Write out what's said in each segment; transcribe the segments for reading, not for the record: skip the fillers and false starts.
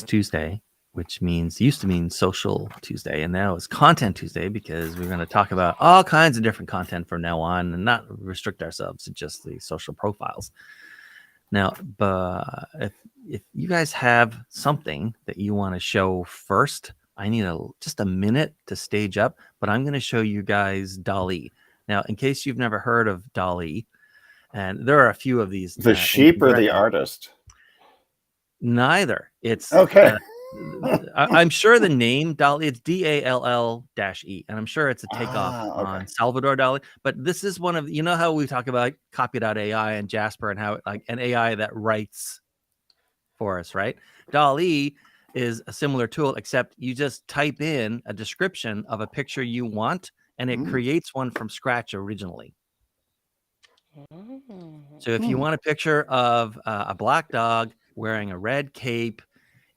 Tuesday, which used to mean Social Tuesday, and now it's Content Tuesday because we're going to talk about all kinds of different content from now on and not restrict ourselves to just the social profiles. Now, but if you guys have something that you want to show first, I need just a minute to stage up, but I'm going to show you guys DALL-E. Now, in case you've never heard of DALL-E, and there are a few of these. The sheep or the artist? Neither. It's okay. I'm sure the name DALL-E, it's DALL-E, and I'm sure it's a takeoff on Salvador Dali. But this is one of, you know how we talk about Copy.ai and Jasper and how like an AI that writes for us, right? DALL-E is a similar tool, except you just type in a description of a picture you want, and it creates one from scratch originally. So if you want a picture of a black dog wearing a red cape,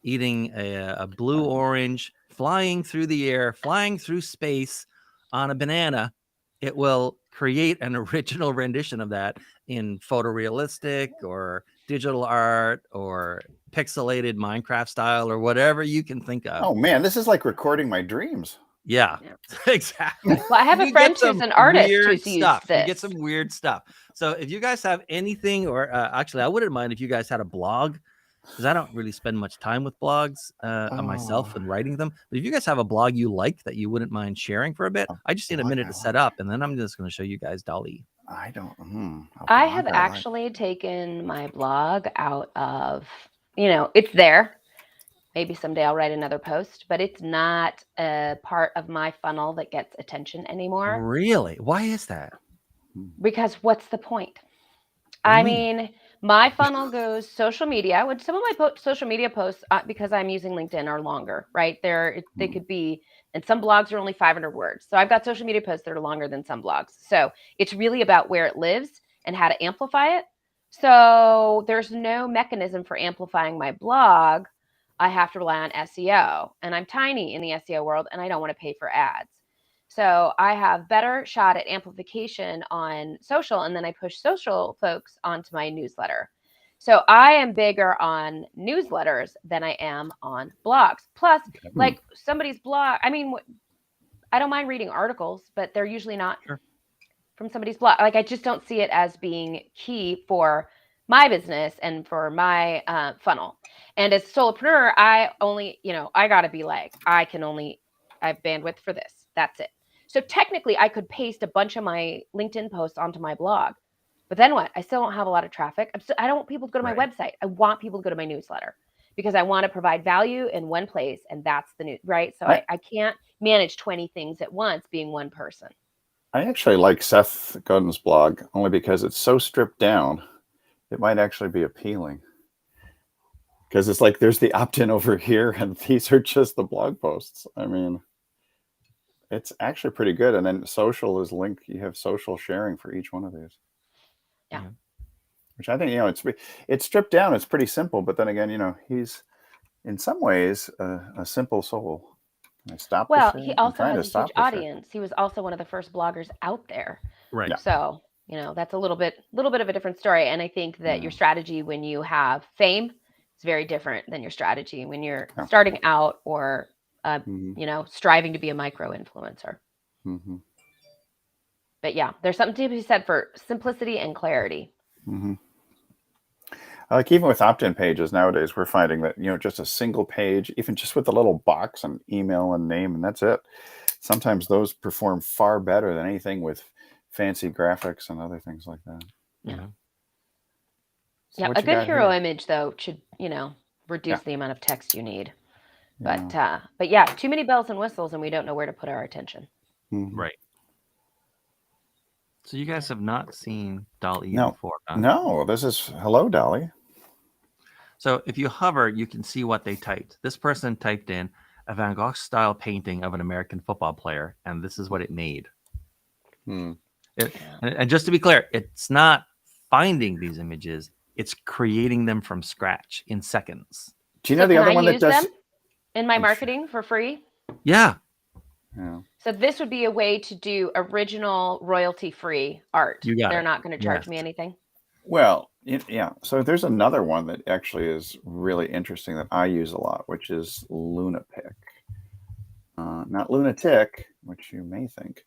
eating a blue orange, flying through the air, flying through space on a banana, it will create an original rendition of that in photorealistic or digital art or pixelated Minecraft style or whatever you can think of. Oh man, this is like recording my dreams. Yeah, exactly. Well, I have a friend who's an artist who's used this. You get some weird stuff. So if you guys have anything, or actually, I wouldn't mind if you guys had a blog, because I don't really spend much time with blogs myself and writing them. But if you guys have a blog you like that you wouldn't mind sharing for a bit, I just need a minute to set up, and then I'm just going to show you guys DALL-E. I don't. I have actually taken my blog out of, it's there. Maybe someday I'll write another post, but it's not a part of my funnel that gets attention anymore. Really? Why is that? Because what's the point? I mean, my funnel goes social media, which some of my social media posts, because I'm using LinkedIn, are longer, right? They could be, and some blogs are only 500 words. So I've got social media posts that are longer than some blogs. So it's really about where it lives and how to amplify it. So there's no mechanism for amplifying my blog. I have to rely on SEO, and I'm tiny in the SEO world, and I don't want to pay for ads. So I have better shot at amplification on social, and then I push social folks onto my newsletter. So I am bigger on newsletters than I am on blogs. Plus, like somebody's blog, I mean, I don't mind reading articles, but they're usually not from somebody's blog. Like I just don't see it as being key for my business and for my funnel. And as a solopreneur, I only, I got to be like, I have bandwidth for this. That's it. So technically I could paste a bunch of my LinkedIn posts onto my blog, but then what? I still don't have a lot of traffic. I don't want people to go to my website. I want people to go to my newsletter because I want to provide value in one place. And that's the news, right? So I can't manage 20 things at once being one person. I actually like Seth Godin's blog only because it's so stripped down. It might actually be appealing. Because it's like there's the opt-in over here, and these are just the blog posts. I mean, it's actually pretty good. And then social is linked. You have social sharing for each one of these. Yeah. Which I think, it's stripped down. It's pretty simple. But then again, he's in some ways a simple soul. Well, he also has a huge audience. He was also one of the first bloggers out there. Right. Yeah. So, that's a little bit of a different story. And I think that your strategy when you have fame is very different than your strategy when you're starting out or, striving to be a micro influencer. Mm-hmm. But yeah, there's something to be said for simplicity and clarity. Mm-hmm. Like even with opt-in pages nowadays, we're finding that, just a single page, even just with a little box and email and name, and that's it. Sometimes those perform far better than anything with fancy graphics and other things like that. Yeah. So yeah. A good hero image though should, reduce the amount of text you need. Yeah. But yeah, too many bells and whistles and we don't know where to put our attention. Mm-hmm. Right. So you guys have not seen DALL-E before, huh? No, this is hello, DALL-E. So if you hover, you can see what they typed. This person typed in a Van Gogh style painting of an American football player, and this is what it made. And just to be clear, it's not finding these images, it's creating them from scratch in seconds. Do you know the other one that does them in my marketing for free? Yeah. So this would be a way to do original royalty-free art. You got They're it. not going to charge me anything. Well, yeah. So there's another one that actually is really interesting that I use a lot, which is Lunapic. Not lunatic, which you may think,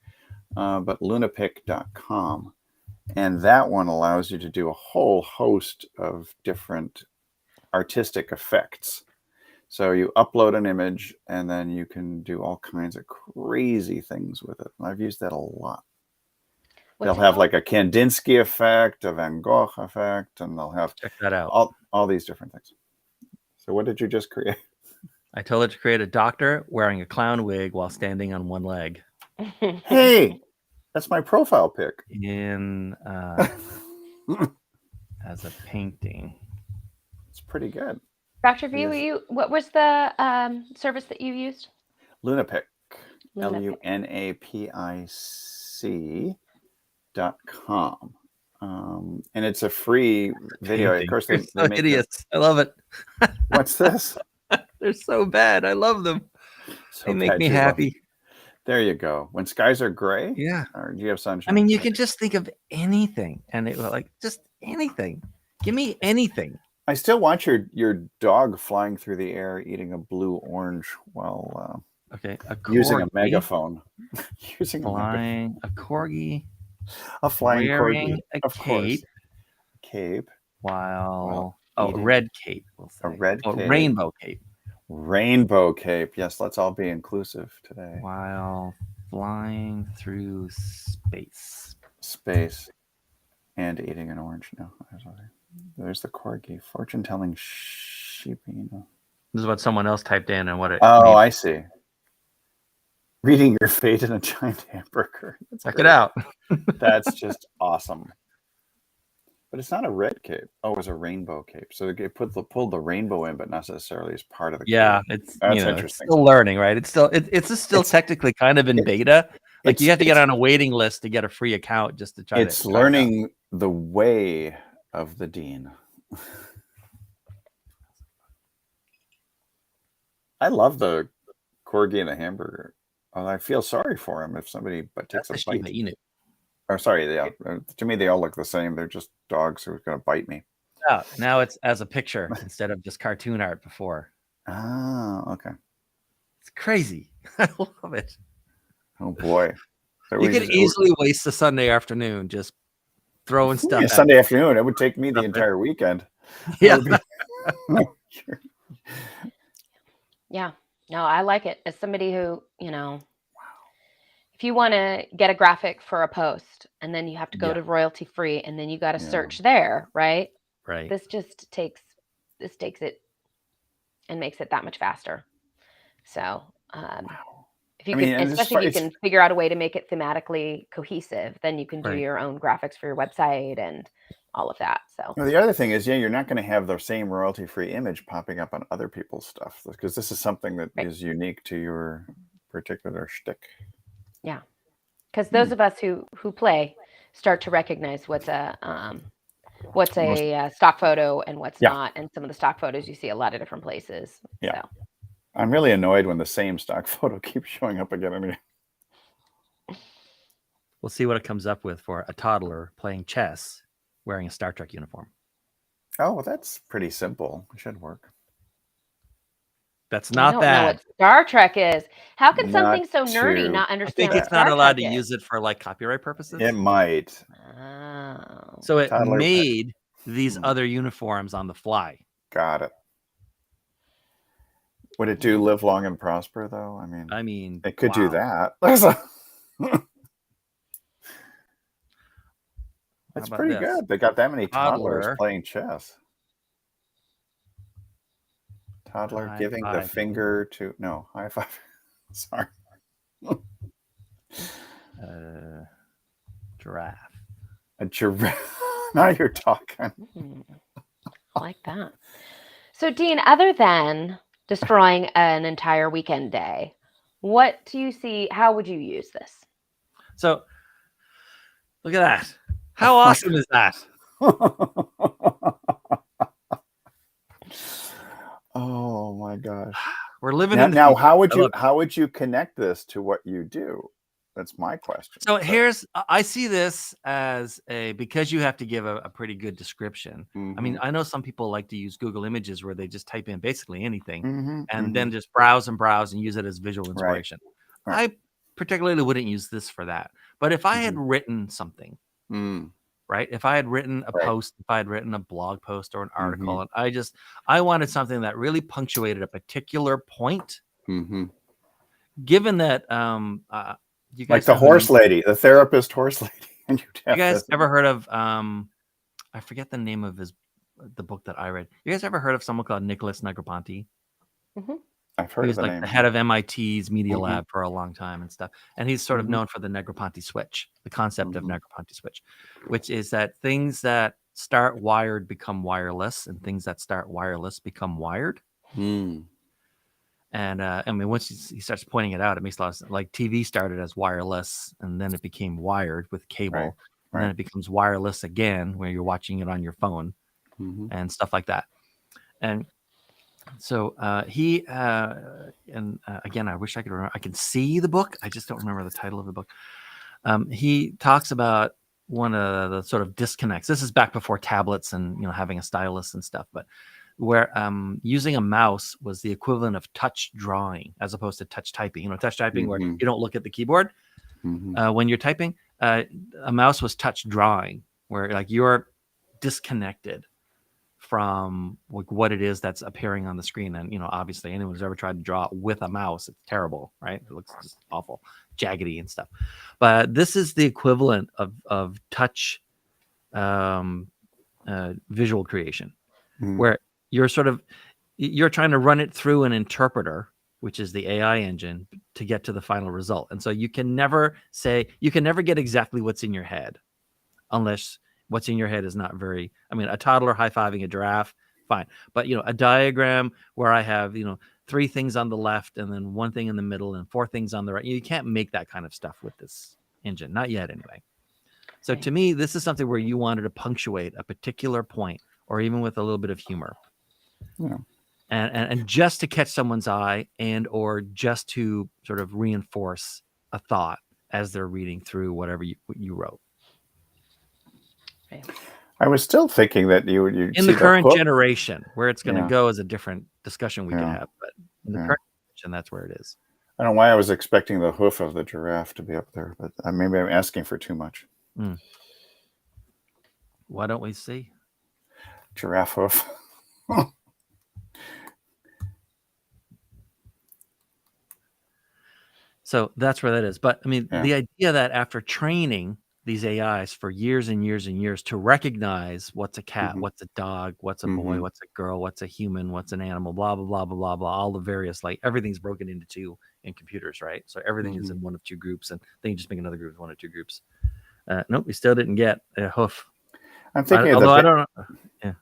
but lunapic.com. And that one allows you to do a whole host of different artistic effects. So you upload an image and then you can do all kinds of crazy things with it. And I've used that a lot. What's They'll it have called? like a Kandinsky effect, a Van Gogh effect, and they'll have Check that out. all these different things. So what did you just create? I told it to create a doctor wearing a clown wig while standing on one leg Hey, that's my profile pic. in as a painting. It's pretty good. Dr. V, Yes. what was the service that you used? Lunapic. Lunapic. LUNAPIC.com. And it's a free video. Of Painting. course, They're they so make hideous. I love it. What's this? They're so bad. I love them. So They make bad me you love- happy. There you go. When skies are gray, Yeah. or do you have sunshine? I mean, you can just think of anything, and it like just anything. Give me anything. I still want your dog flying through the air eating a blue orange while Okay, using a corgi megaphone. Using flying, a corgi a flying wearing corgi, a of course. cape Cape, while eating red cape. We'll say. red cape. Rainbow cape Rainbow cape. Yes, let's all be inclusive today. while flying through space. Space and eating an orange. No, there's the corgi. Fortune telling sheepy. This is what someone else typed in and what it. Oh, means. I see. Reading your fate in a giant hamburger. That's Check great. it out. That's just awesome. But it's not a red cape. Oh, it was a rainbow cape. So they pulled the rainbow in, but not necessarily as part of the Yeah, cape. it's That's it's interesting. still learning, right? It's still technically kind of in beta. Like you have to get on a waiting list to get a free account just to try. It's learning the way of the dean. I love the corgi and the hamburger. I feel sorry for him if somebody takes a bite. Shiba Inu. Or sorry, yeah. To me, they all look the same. They're just dogs who are going to bite me. Yeah, now it's as a picture instead of just cartoon art before. Ah, okay. It's crazy. I love it. Oh boy, You could easily waste a Sunday afternoon just throwing stuff. Yeah, at Sunday afternoon. It would take me the entire weekend. Yeah. Yeah. No, I like it. As somebody who, if you want to get a graphic for a post and then you have to go to royalty free and then you got to search there, right? Right. This takes it and makes it that much faster. So, if you especially if you can figure out a way to make it thematically cohesive, then you can do your own graphics for your website and all of that. So the other thing is, you're not going to have the same royalty-free image popping up on other people's stuff because this is something that is unique to your particular shtick. Yeah, because those of us who play start to recognize what's a stock photo and what's not, and some of the stock photos you see a lot of different places. Yeah. So. I'm really annoyed when the same stock photo keeps showing up again and again. We'll see what it comes up with for a toddler playing chess wearing a Star Trek uniform. Oh, well, that's pretty simple. It should work. That's not I don't bad. know what Star Trek is. How can something so nerdy not I understand? think it's not allowed to use it for like copyright purposes. It might. Oh. So it made these other uniforms on the fly. Got it. Would it do live long and prosper though? I mean, it could do that. That's pretty good. They got that many toddlers playing chess. Toddler giving the finger to high five. Sorry. Giraffe. A giraffe. Now you're talking. I like that. So, Dean, other than destroying an entire weekend day, what do you see? How would you use this? So, look at that. How awesome is that? Oh my gosh. We're living now how would you connect this to what you do? That's my question. So I see this as because you have to give a pretty good description. I mean, I know some people like to use Google Images where they just type in basically anything and then just browse and use it as visual inspiration. Right. I particularly wouldn't use this for that. But if I had written something, right? If I had written a post, if I had written a blog post or an article, and I wanted something that really punctuated a particular point. Given that, you guys like the horse lady, the therapist horse lady. And you guys ever heard of? I forget the name of the book that I read. You guys ever heard of someone called Nicholas Negroponte? I've heard He of was the like name. the head of MIT's Media Lab for a long time and stuff. And he's sort of known for the Negroponte switch, the concept of Negroponte switch, which is that things that start wired become wireless, and things that start wireless become wired. And I mean, once he starts pointing it out, it makes a lot of sense. Like TV started as wireless, and then it became wired with cable, and then it becomes wireless again, where you're watching it on your phone and stuff like that. And so he and again, I wish I could remember. I can see the book. I just don't remember the title of the book. He talks about one of the sort of disconnects. This is back before tablets and having a stylus and stuff, but where using a mouse was the equivalent of touch drawing as opposed to touch typing. Touch typing where you don't look at the keyboard when you're typing. A mouse was touch drawing, where like you're disconnected from like what it is that's appearing on the screen. And obviously anyone who's ever tried to draw with a mouse, it's terrible, right? It looks just awful, jaggedy and stuff. But this is the equivalent of touch visual creation, where you're trying to run it through an interpreter, which is the AI engine, to get to the final result. And so you can never get exactly what's in your head unless what's in your head is not very, I mean, a toddler high-fiving a giraffe, fine. But, a diagram where I have, 3 things on the left and then 1 thing in the middle and 4 things on the right. You can't make that kind of stuff with this engine. Not yet, anyway. So to me, this is something where you wanted to punctuate a particular point, or even with a little bit of humor. Yeah. And just to catch someone's eye or just to sort of reinforce a thought as they're reading through whatever you wrote. I was still thinking that you in the current generation, where it's going to go is a different discussion we can have, but in the current generation, that's where it is. I don't know why I was expecting the hoof of the giraffe to be up there, but maybe I'm asking for too much. Why don't we see giraffe hoof? So that's where that is. But I mean, the idea that after training these AIs for years and years and years to recognize what's a cat, what's a dog, what's a boy, what's a girl, what's a human, what's an animal, blah, blah, blah, blah, blah, blah, all the various, like everything's broken into 2 in computers, right? So everything is in 1 of 2 groups, and then you just make another group with 1 or 2 groups. Nope, we still didn't get a hoof. I'm thinking I don't know. Yeah.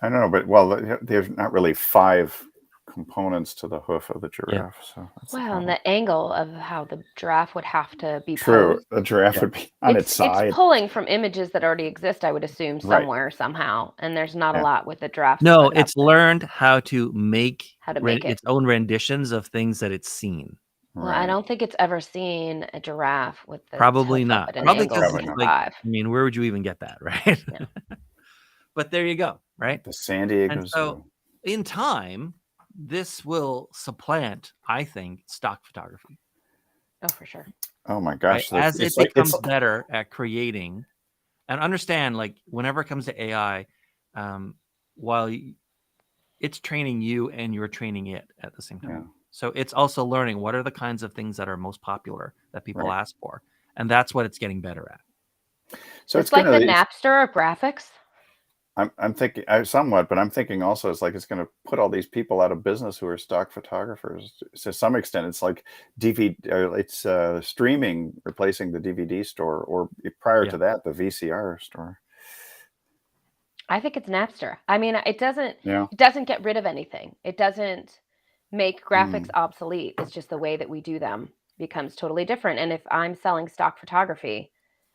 I don't know, but there's not really 5 components to the hoof of the giraffe. So and the angle of how the giraffe would have to be true. posed. The giraffe would be on its side. It's pulling from images that already exist, I would assume, somewhere, somehow. And there's not a lot with the giraffe. No, it's learned how to make its own renditions of things that it's seen. Well, I don't think it's ever seen a giraffe with the probably not. Probably because, I mean, where would you even get that, right? Yeah. But there you go, right? The San Diego and so, in time, this will supplant, I think, stock photography. Oh, for sure. Oh my gosh! Right? As it becomes better at creating, and understand, like whenever it comes to AI, while it's training you and you're training it at the same time. Yeah. So it's also learning what are the kinds of things that are most popular that people ask for, and that's what it's getting better at. So it's like the Napster of graphics. I'm thinking somewhat, but I'm thinking also it's going to put all these people out of business who are stock photographers. To some extent, it's like it's streaming replacing the DVD store, or prior to that, the VCR store. I think it's Napster. I mean, it doesn't get rid of anything. It doesn't make graphics obsolete. It's just the way that we do them becomes totally different. And if I'm selling stock photography,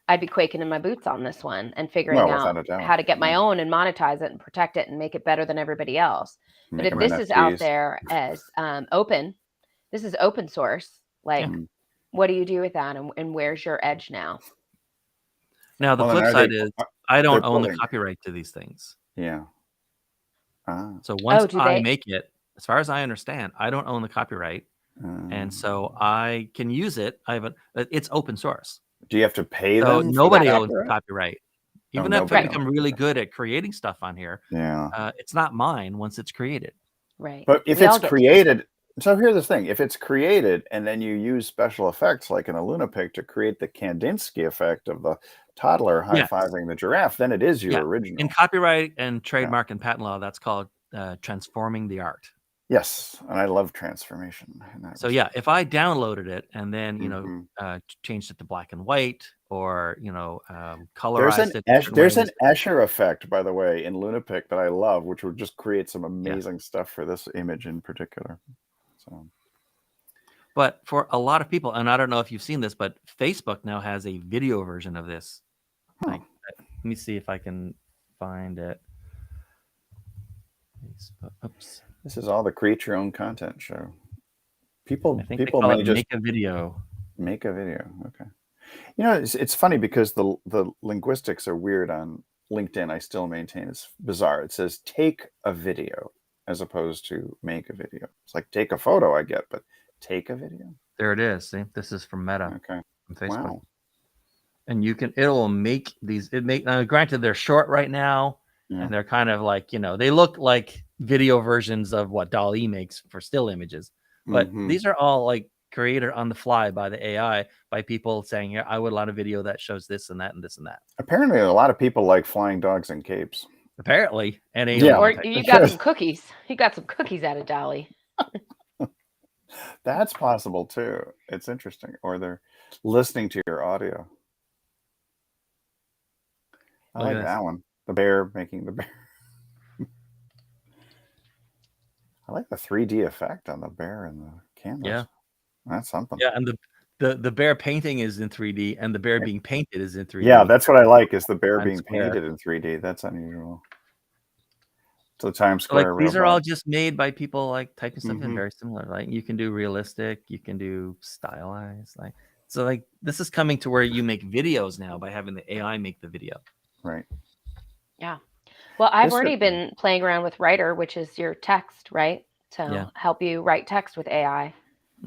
I'd be quaking in my boots on this one and figuring out how to get my own and monetize it and protect it and make it better than everybody else. But if this is out there as open, this is open source. Like what do you do with that, and where's your edge now? Now the Well, then flip are side they? is I They're don't own the pulling. copyright to these things. Yeah. Ah. So once Do I they? make it, as far as I understand, I don't own the copyright, and so I can use it. It's open source, do you have to pay so them for the nobody owns the copyright? copyright. Oh, Even if I nobody Right. owns become it. really good at creating stuff on here, Yeah. it's not mine once it's created. Right. But if We all it's get to use it. created, so here's the thing: if it's created and then you use special effects like in a Lunapic to create the Kandinsky effect of the toddler Yes. high-fiving the giraffe, then it is your Yeah. original. In copyright and trademark and patent law, that's called transforming the art. Yes, and I love transformation. So yeah, if I downloaded it and then Mhm. changed it to black and white, or There's colorized an it certain there's an ways. Escher effect, by the way, in Lunapic that I love, which would just create some Yeah. amazing stuff for this image in particular. So But for a lot of people, and I don't know if you've seen this, but Facebook now has a video version of this. Huh. Let me see if I can find it. Facebook, oops. this is all the create your own content show. People I think they people call may it just make a video. make a video. Okay. You know, it's funny because the linguistics are weird on LinkedIn. I still maintain it's bizarre. It says take a video as opposed to make a video. It's like take a photo, I get, but take a video. There it is. See, this is from Meta Okay. from Facebook. Wow. And it'll make these. Granted, they're short right now, Yeah. and they're kind of like they look like video versions of what DALL-E makes for still images. But Mhm. these are all like created on the fly by the AI, by people saying, "Here, I would want a video that shows this and that and this and that." Apparently, a lot of people like flying dogs in capes. Apparently, and Yeah. Or alien. you got some cookies. You got some cookies out of Dolly. That's possible too. It's interesting. Or they're listening to your audio. I Look at like this. that one. The bear making the bear. I like the 3D effect on the bear and the canvas. Yeah. That's something. Yeah, and the bear painting is in 3D, and the bear being painted is in 3D. Yeah, that's what I like is the bear Times being Square. painted in 3D. That's unusual. So Times So, like, Square. these are all robot. just made by people like typing stuff in Mhm. very similar. Like you can do realistic, you can do stylized. Like this is coming to where you make videos now by having the AI make the video. Right. Yeah. Well, I've This already would- been playing around with Writer, which is your text, right? To Yeah. help you write text with AI.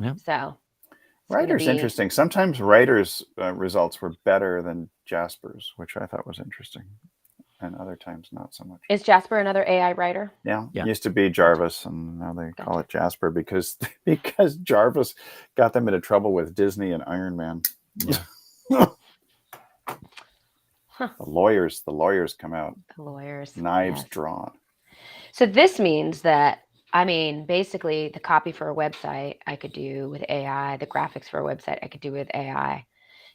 Yeah. So it's gonna Writer's be- interesting. Sometimes Writer's results were better than Jasper's, which I thought was interesting, and other times not so much. Is Jasper another AI writer? Yeah, Yeah. It used to be Jarvis, and now they call Gotcha. it Jasper because Jarvis got them into trouble with Disney and Iron Man. Yeah. Huh. The lawyers come out, The lawyers. knives Yes. drawn. So this means that, I mean, basically the copy for a website I could do with AI, the graphics for a website I could do with AI.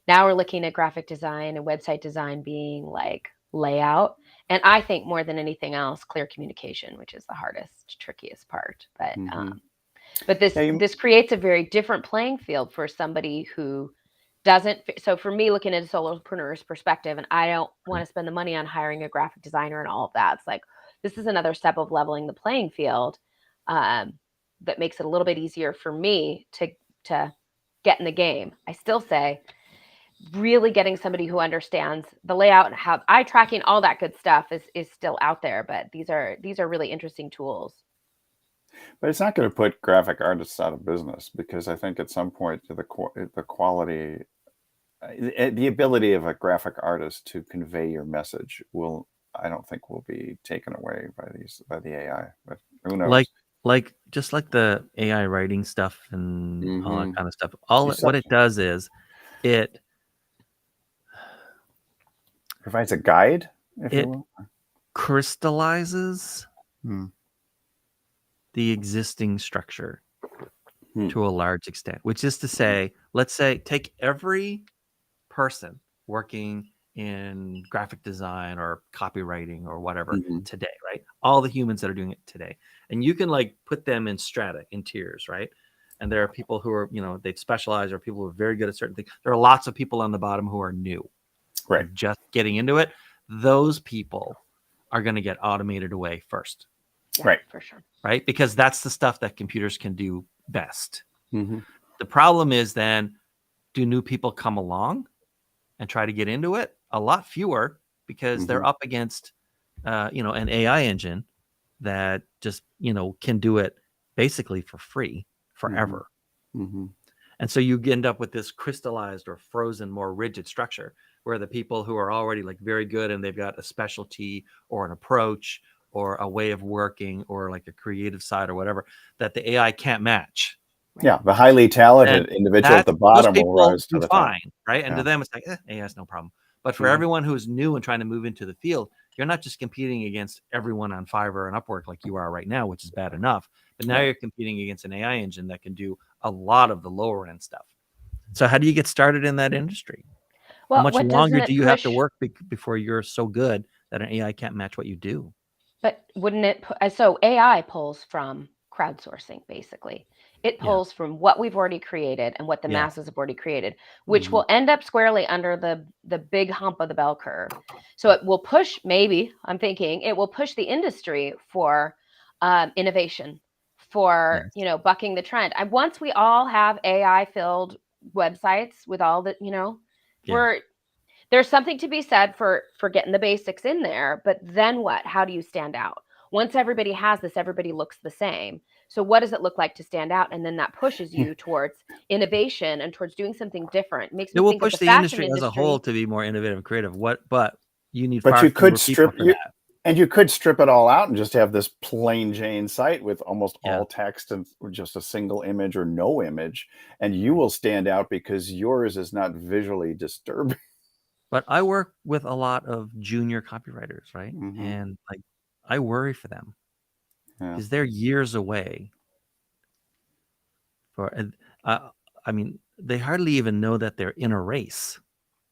Now we're looking at graphic design and website design being like layout. And I think more than anything else, clear communication, which is the hardest, trickiest part. But Mhm. but this Yeah, this creates a very different playing field for somebody who doesn't. So for me, looking at a solopreneur's perspective, and I don't want to spend the money on hiring a graphic designer and all of that. It's like this is another step of leveling the playing field that makes it a little bit easier for me to get in the game. I still say really getting somebody who understands the layout and how eye tracking, all that good stuff is still out there. But these are really interesting tools. But it's not going to put graphic artists out of business because I think at some point the quality, the ability of a graphic artist to convey your message I don't think will be taken away by the AI. But who knows? Like just like the AI writing stuff and all that Mhm. kind of stuff. You What it does is it provides a guide, if It- you will. crystallizes Hmm. the existing structure Hmm. to a large extent, which is to say, let's say take every person working in graphic design or copywriting or whatever Mhm. today, right? All the humans that are doing it today. And you can like put them in strata, in tiers, right? And there are people who are, they've specialized, or people who are very good at certain things. There are lots of people on the bottom who are new, Right. just getting into it. Those people are going to get automated away first, Yeah, Right. for sure. right? Because that's the stuff that computers can do best. Mhm. The problem is then do new people come along and try to get into it? A lot fewer, because they're up against, an AI engine that just, can do it basically for free forever. Mm-hmm. And so you end up with this crystallized or frozen, more rigid structure where the people who are already like very good and they've got a specialty or an approach or a way of working or like a creative side or whatever that the AI can't match. Yeah, the highly talented individual at the Those bottom will people rise to do the top. fine, right? And Yeah. to them, it's like, AI is no problem. But for Mhm. everyone who's new and trying to move into the field, you're not just competing against everyone on Fiverr and Upwork like you are right now, which is bad enough. But now Right. you're competing against an AI engine that can do a lot of the lower end stuff. So how do you get started in that industry? Well, How much what longer doesn't do it you have to push? work before you're so good that an AI can't match what you do? But wouldn't it? So AI pulls from crowdsourcing, basically. It Yeah. pulls from what we've already created and what the Yeah. masses have already created, which Mhm. will end up squarely under the big hump of the bell curve. So it will push. Maybe I'm thinking it will push the industry for innovation, for Yes. bucking the trend. And once we all have AI filled websites with all the Yeah. we're there's something to be said for getting the basics in there, but then what? How do you stand out? Once everybody has this, everybody looks the same. So what does it look like to stand out? And then that pushes you towards innovation and towards doing something different. It makes It me will think of push the the fashion industry as a whole industry. to be more innovative and creative. But you need But far you could fewer people strip for that. you could strip it all out and just have this plain Jane site with almost Yeah. all text and just a single image or no image, and you Right. will stand out because yours is not visually disturbing. But I work with a lot of junior copywriters, right? Mhm. And like I worry for them Yeah. because they're years away and I mean, they hardly even know that they're in a race,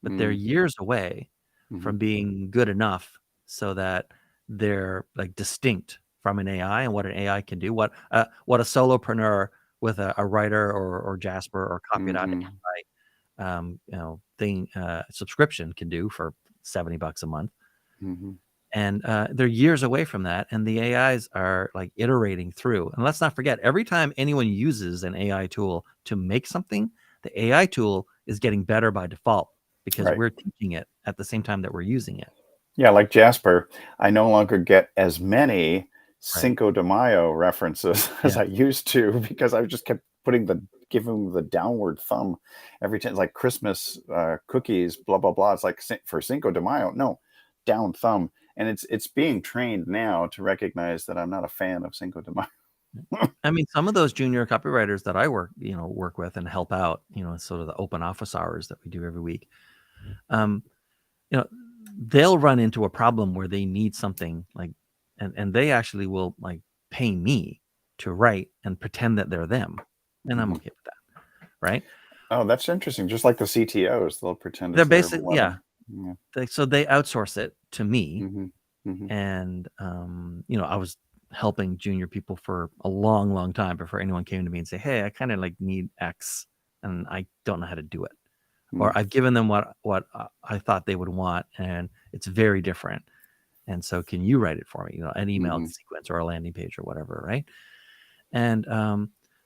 but they're Mm. years away Mhm. from being good enough so that they're like distinct from an AI and what an AI can do, what a solopreneur with a writer or Jasper or Mhm. subscription can do for $70 a month. Mhm. And they're years away from that, and the AIs are like iterating through. And let's not forget, every time anyone uses an AI tool to make something, the AI tool is getting better by default because Right. we're teaching it at the same time that we're using it. Yeah, like Jasper, I no longer get as many Right. Cinco de Mayo references as Yeah. I used to because I just kept giving the downward thumb every time. It's like Christmas cookies, blah blah blah. It's like for Cinco de Mayo, no, down thumb, and it's being trained now to recognize that I'm not a fan of Cinco de Mayo. I mean, some of those junior copywriters that I work with and help out, sort of the open office hours that we do every week. Um, they'll run into a problem where they need something like, and they actually will like pay me to write and pretend that they're them, and I'm Mhm. okay with that, right? Oh, that's interesting. Just like the CTOs, they'll pretend They're it's their basically, yeah. woman. Yeah. So they outsource it to me, Hmm. Hmm. and I was helping junior people for a long, long time before anyone came to me and say, "Hey, I kind of like need X, and I don't know how to do it." Or I've given them what I thought they would want, and it's very different. And so, can you write it for me? An email Hmm. sequence or a landing page or whatever, right? And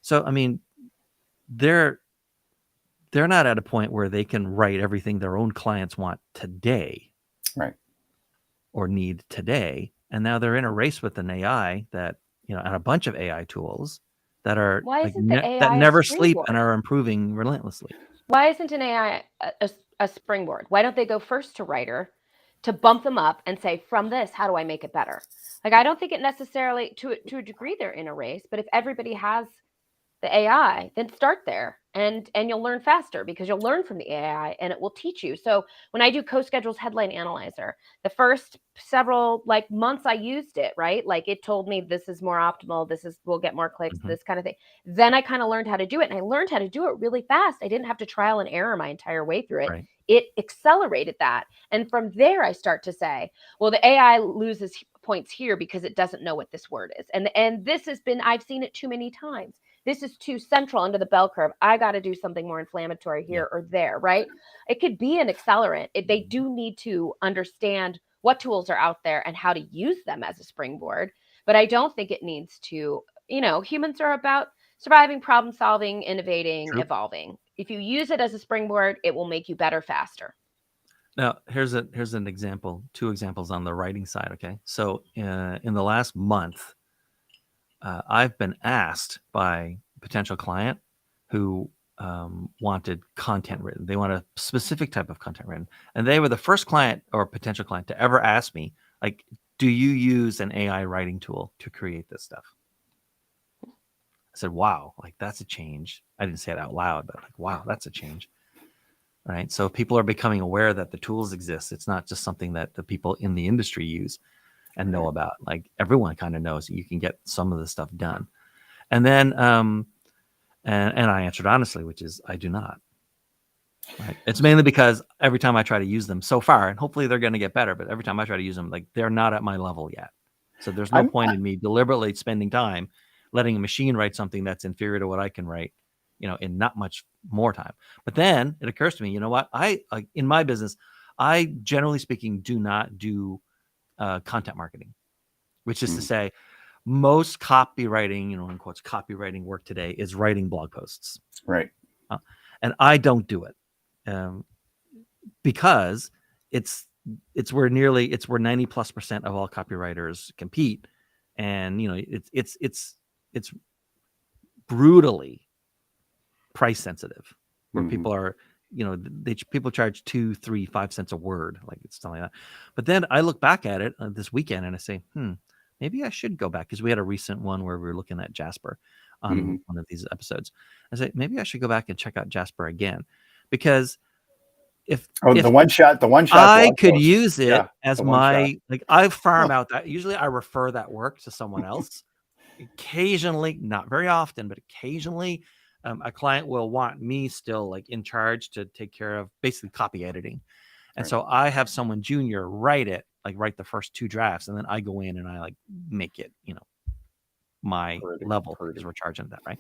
so, I mean, they're not at a point where they can write everything their own clients want today, Right. or need today. And now they're in a race with an AI that and a bunch of AI tools that are Why like isn't the that AI a never sleep and springboard? are improving relentlessly. Why isn't an AI a springboard? Why don't they go first to writer to bump them up and say, from this, how do I make it better? Like, I don't think it necessarily, to a degree, they're in a race, but if everybody has the AI, then start there and you'll learn faster because you'll learn from the AI and it will teach you. So when I do CoSchedule's headline analyzer, the first several like months I used it, right? Like it told me this is more optimal, we'll get more clicks, Mhm. this kind of thing. Then I kind of learned how to do it and I learned how to do it really fast. I didn't have to trial and error my entire way through it. Right. It accelerated that. And from there I start to say, well, the AI loses points here because it doesn't know what this word is. And this has been, I've seen it too many times. This is too central under the bell curve. I got to do something more inflammatory here or there, right? It could be an accelerant. They do need to understand what tools are out there and how to use them as a springboard. But I don't think it needs to, humans are about surviving, problem solving, innovating, True. evolving. if you use it as a springboard, it will make you better faster. Now, here's an example, two examples on the writing side. Okay, so in the last month, I've been asked by a potential client who wanted content written. They want a specific type of content written, and they were the first client or potential client to ever ask me, like, "Do you use an AI writing tool to create this stuff?" I said, "Wow, like that's a change." I didn't say it out loud, but like, "Wow, that's a change." Right. So people are becoming aware that the tools exist. It's not just something that the people in the industry use and know about. Like everyone kind of knows that you can get some of the stuff done. And then and I answered honestly, which is I do not. Right. It's mainly because every time I try to use them so far, and hopefully they're going to get better, but every time I try to use them, like they're not at my level yet. So there's no point in me deliberately spending time letting a machine write something that's inferior to what I can write, in not much more time. But then it occurs to me, you know what? I in my business, I generally speaking do not do content marketing, which is to say, most copywriting, in quotes, copywriting work today is writing blog posts. Right. And I don't do it because it's where 90+% of all copywriters compete, and it's brutally price sensitive, where people are, people charge 2, 3, 5 cents a word, like it's something like that. But then I look back at it this weekend and I say, maybe I should go back, because we had a recent one where we were looking at Jasper on one of these episodes. I say maybe I should go back and check out Jasper again, because if the one shot I could use it as my I farm out that. Usually I refer that work to someone else. Occasionally, not very often, but occasionally, a client will want me still like in charge to take care of basically copy editing. And so I have someone junior write the first 2 drafts, and then I go in and I make it, my level, because we're charging that, right?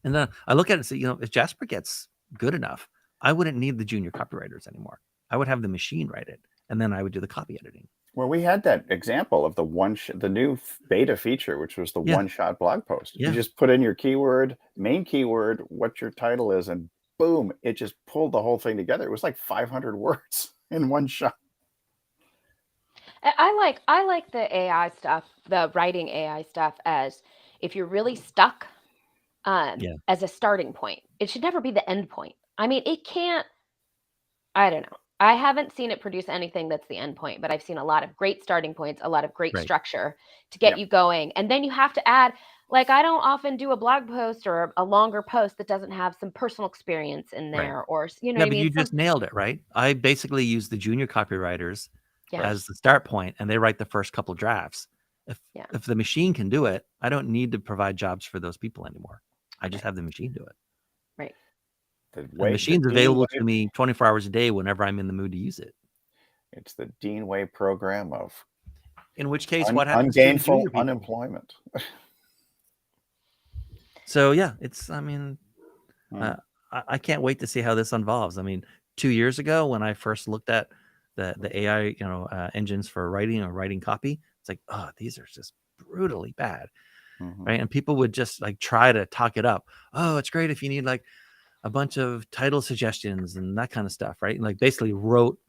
And then I look at it and say, if Jasper gets good enough, I wouldn't need the junior copywriters anymore. I would have the machine write it, and then I would do the copy editing. Well, we had that example of the new beta feature, which was the one-shot blog post. You just put in your main keyword, what your title is, and boom, it just pulled the whole thing together. It was like 500 words in one shot. I like the AI stuff, the writing AI stuff, as if you're really stuck, as a starting point. It should never be the end point. I mean, it can't. I don't know. I haven't seen it produce anything that's the end point, but I've seen a lot of great starting points, a lot of great structure to get you going. And then you have to add, like, I don't often do a blog post or a longer post that doesn't have some personal experience in there, or, what I mean? You just nailed it, right? I basically use the junior copywriters as the start point, and they write the first couple drafts. If the machine can do it, I don't need to provide jobs for those people anymore. I just have the machine do it. Right. The machine's available to me 24 hours a day whenever I'm in the mood to use it. It's the Dean Way program of, in which case, what happens ungainful unemployment. So it's. I mean, I can't wait to see how this evolves. I mean, 2 years ago when I first looked at the AI, engines for writing or writing copy, it's like, oh, these are just brutally bad, right? And people would just try to talk it up. Oh, it's great if you need a bunch of title suggestions and that kind of stuff, right? And basically wrote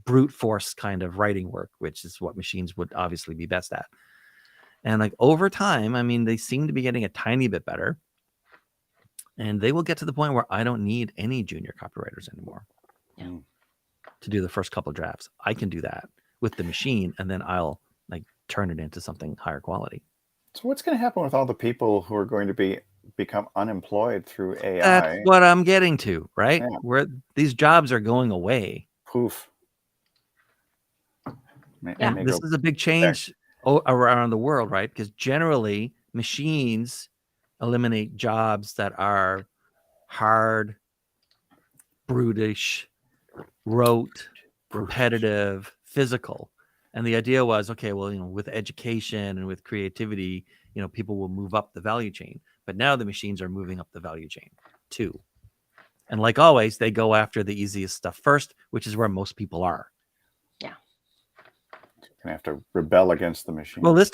brute force kind of writing work, which is what machines would obviously be best at. And over time, I mean, they seem to be getting a tiny bit better, and they will get to the point where I don't need any junior copywriters anymore to do the first couple of drafts. I can do that with the machine, and then I'll turn it into something higher quality. So what's going to happen with all the people who are going to become unemployed through AI? That's what I'm getting to, right? Where these jobs are going away. Poof. This is a big change around the world, right? Because generally machines eliminate jobs that are hard, brutish, rote, repetitive, physical. And the idea was, okay, well, with education and with creativity, people will move up the value chain. But now the machines are moving up the value chain too. And like always, they go after the easiest stuff first, which is where most people are. Yeah. Gonna have to rebel against the machine. Well, this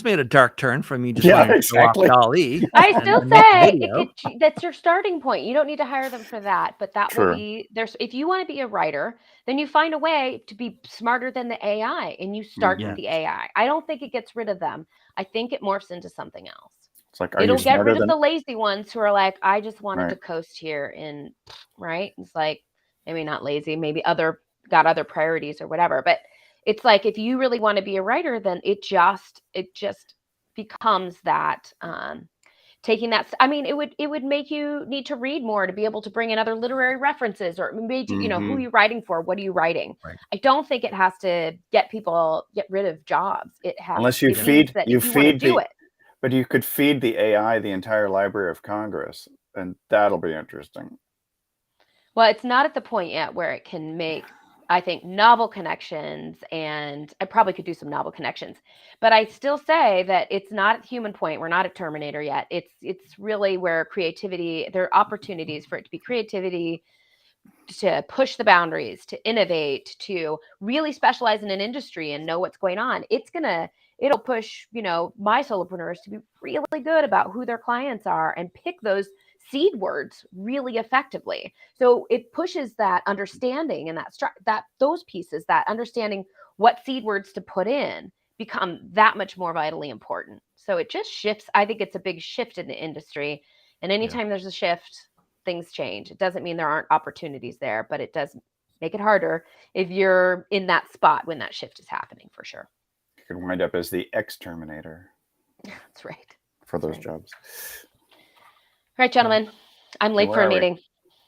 made a dark turn from me just Yeah, wanting to show off exactly. DALL-E. I and- still and make a say video. that's your starting point. You don't need to hire them for that, but that will True. be there's if you want to be a writer, then you find a way to be smarter than the AI and you start Yeah. with the AI. I don't think it gets rid of them. I think it morphs into something else. It's like, are It'll you get smarter rid of than? the lazy ones who are like, I just wanted to Right. coast here in right. It's like maybe not lazy, maybe got other priorities or whatever. But it's like if you really want to be a writer, then it just becomes that taking that. I mean, it would make you need to read more to be able to bring in other literary references or maybe who are Mhm. you writing for? What are you writing? Right. I don't think it has to get rid of jobs. It has Unless you it means feed that you if you want to feed do the, it. but you could feed the AI the entire Library of Congress, and that'll be interesting. Well, it's not at the point yet where it can make, I think, novel connections, and I probably could do some novel connections. But I still say that it's not at the human point. We're not at Terminator yet. It's really where creativity, there are opportunities for it to be creativity, to push the boundaries, to innovate, to really specialize in an industry and know what's going on. It'll push, my solopreneurs to be really good about who their clients are and pick those seed words really effectively. So it pushes that understanding and that those pieces, that understanding what seed words to put in become that much more vitally important. So it just shifts. I think it's a big shift in the industry. And anytime there's a shift, things change. It doesn't mean there aren't opportunities there, but it does make it harder if you're in that spot when that shift is happening, for sure. You could wind up as the ex-Terminator That's right. for those right. jobs. All right, gentlemen, I'm late Where for a are we? meeting.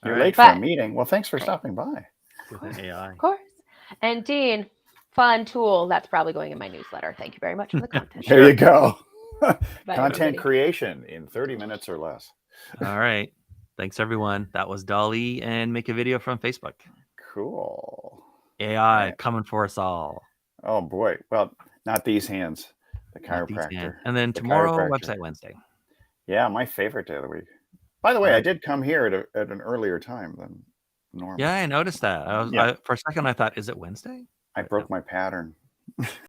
You're All late right. for a But- meeting. Well, thanks for Right. stopping by. With an AI. Of course. And Dean, fun tool. That's probably going in my newsletter. Thank you very much for the content. There you go. Bye, Content everybody. creation in 30 minutes or less. All right. Thanks, everyone. That was DALL-E and make a video from Facebook. Cool. AI Right. coming for us all. Oh boy. Well, not these hands. The Not these chiropractor. hands. And then The tomorrow, chiropractor. website Wednesday. Yeah, my favorite day of the week. By the way, I Right. did come here at an earlier time than normal. Yeah, I noticed that. Yeah. For a second, I thought, is it Wednesday? I broke my pattern.